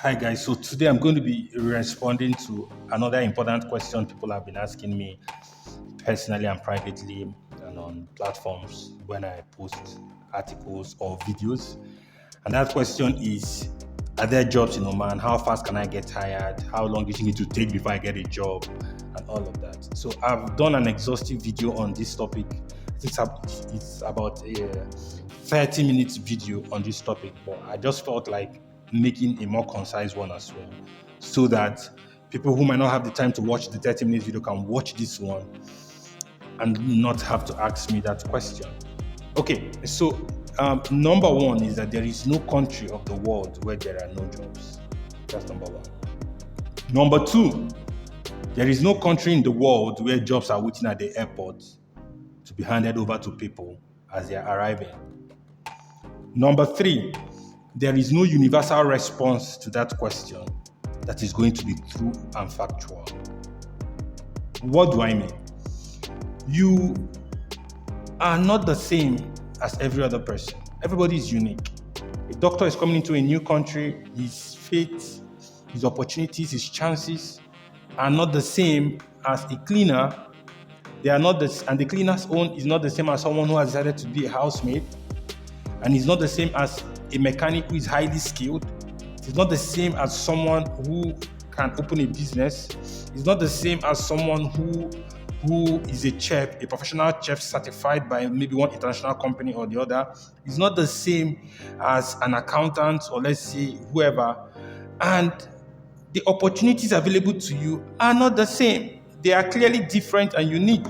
Hi guys, so today I'm going to be responding to another important question people have been asking me personally and privately and on platforms when I post articles or videos. And that question is, are there jobs in Oman? How fast can I get hired? How long do you think it will take before I get a job? And all of that. So I've done an exhaustive video on this topic. It's about a 30 minutes video on this topic, but I just felt like making a more concise one as well, so that people who might not have the time to watch the 30 minutes video can watch this one and not have to ask me that question. Okay, so number one is that there is no country of the world where there are no jobs. That's number one. Number two, there is no country in the world where jobs are waiting at the airport to be handed over to people as they are arriving. Number three, there is no universal response to that question that is going to be true and factual. What do I mean? You are not the same as every other person. Everybody is unique. A doctor is coming into a new country, his fate, his opportunities, his chances are not the same as a cleaner. They are not and the cleaner's own is not the same as someone who has decided to be a housemaid, and it's not the same as a mechanic who is highly skilled. It's not the same as someone who can open a business. It's not the same as someone who is a chef, a professional chef certified by maybe one international company or the other. It's not the same as an accountant or let's say whoever. And the opportunities available to you are not the same. They are clearly different and unique.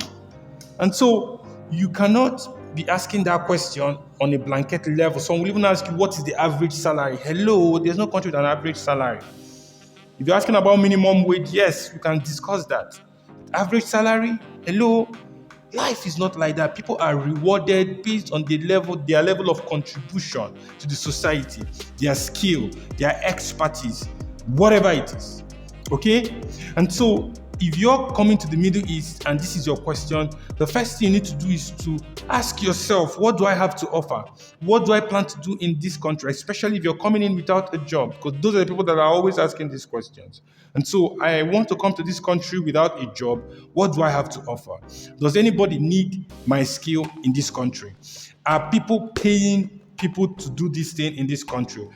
And so you cannot be asking that question on a blanket level. Some will even ask you, what is the average salary? Hello, there's no country with an average salary. If you're asking about minimum wage, yes, we can discuss that. Average salary? Hello? Life is not like that. People are rewarded based on their level of contribution to the society, their skill, their expertise, whatever it is. Okay? And so if you're coming to the Middle East and this is your question, the first thing you need to do is to ask yourself, what do I have to offer? What do I plan to do in this country, especially if you're coming in without a job? Because those are the people that are always asking these questions. And so I want to come to this country without a job. What do I have to offer? Does anybody need my skill in this country? Are people paying people to do this thing in this country?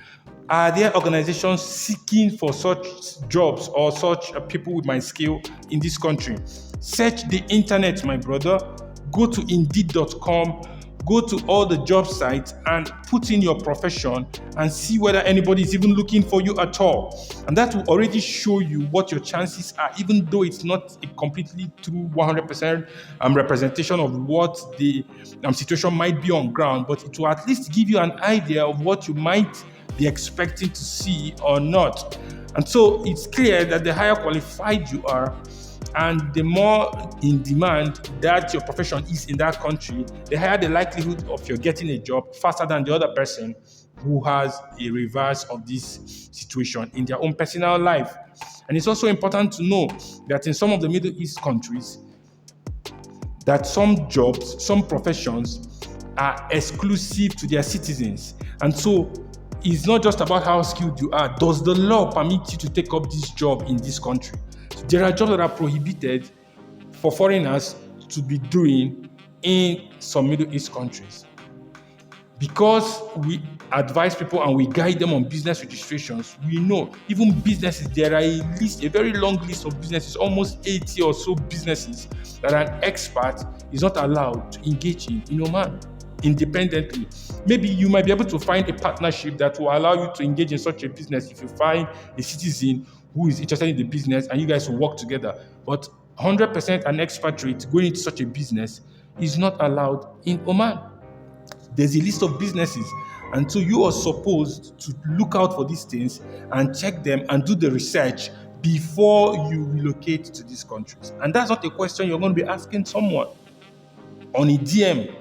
Are there organizations seeking for such jobs or such people with my skill in this country? Search the internet, my brother. Go to indeed.com, go to all the job sites and put in your profession and see whether anybody is even looking for you at all. And that will already show you what your chances are, even though it's not a completely true 100% representation of what the situation might be on ground, but it will at least give you an idea of what you might be expecting to see or not. And so it's clear that the higher qualified you are and the more in demand that your profession is in that country, the higher the likelihood of you getting a job faster than the other person who has a reverse of this situation in their own personal life. And it's also important to know that in some of the Middle East countries, that some jobs, some professions are exclusive to their citizens. And so it's not just about how skilled you are. Does the law permit you to take up this job in this country? So there are jobs that are prohibited for foreigners to be doing in some Middle East countries. Because we advise people and we guide them on business registrations, we know even businesses, there are a very long list of businesses, almost 80 or so businesses that an expert is not allowed to engage in Oman independently. Maybe you might be able to find a partnership that will allow you to engage in such a business if you find a citizen who is interested in the business and you guys will work together. But 100% an expatriate going into such a business is not allowed in Oman. There's a list of businesses, and so you are supposed to look out for these things and check them and do the research before you relocate to these countries. And that's not a question you're going to be asking someone on a DM,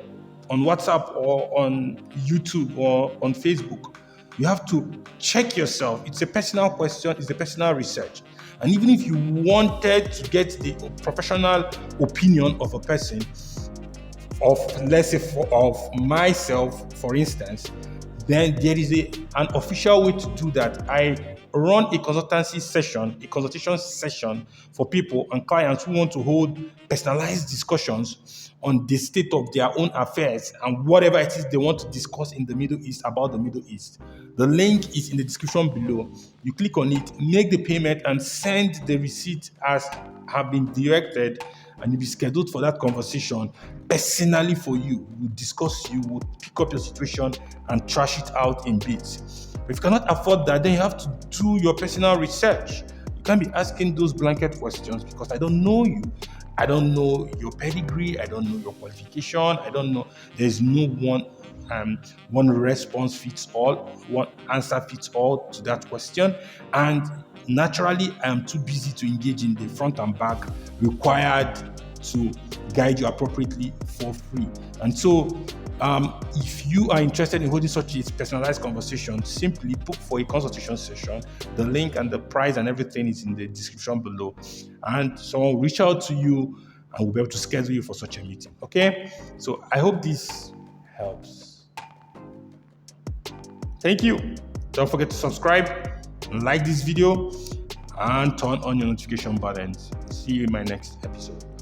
on WhatsApp or on YouTube or on Facebook. You have to check yourself. It's a personal question. It's a personal research. And even if you wanted to get the professional opinion of a person, of let's say of myself, for instance, then there is an official way to do that. I run a consultation session for people and clients who want to hold personalized discussions on the state of their own affairs and whatever it is they want to discuss in the Middle East about the Middle East. The link is in the description below. You click on it, make the payment, and send the receipt as have been directed, and you'll be scheduled for that conversation personally for you. We'll discuss you, we'll pick up your situation and trash it out in bits. If you cannot afford that, then you have to do your personal research. You can't be asking those blanket questions because I don't know you. I don't know your pedigree. I don't know your qualification. I don't know. There's no one response fits all, one answer fits all to that question. And naturally, I am too busy to engage in the front and back required to guide you appropriately for free. And so, if you are interested in holding such a personalized conversation, simply book for a consultation session. The link and the price and everything is in the description below. And someone will reach out to you and we'll be able to schedule you for such a meeting. Okay? So I hope this helps. Thank you. Don't forget to subscribe, like this video, and turn on your notification buttons. See you in my next episode.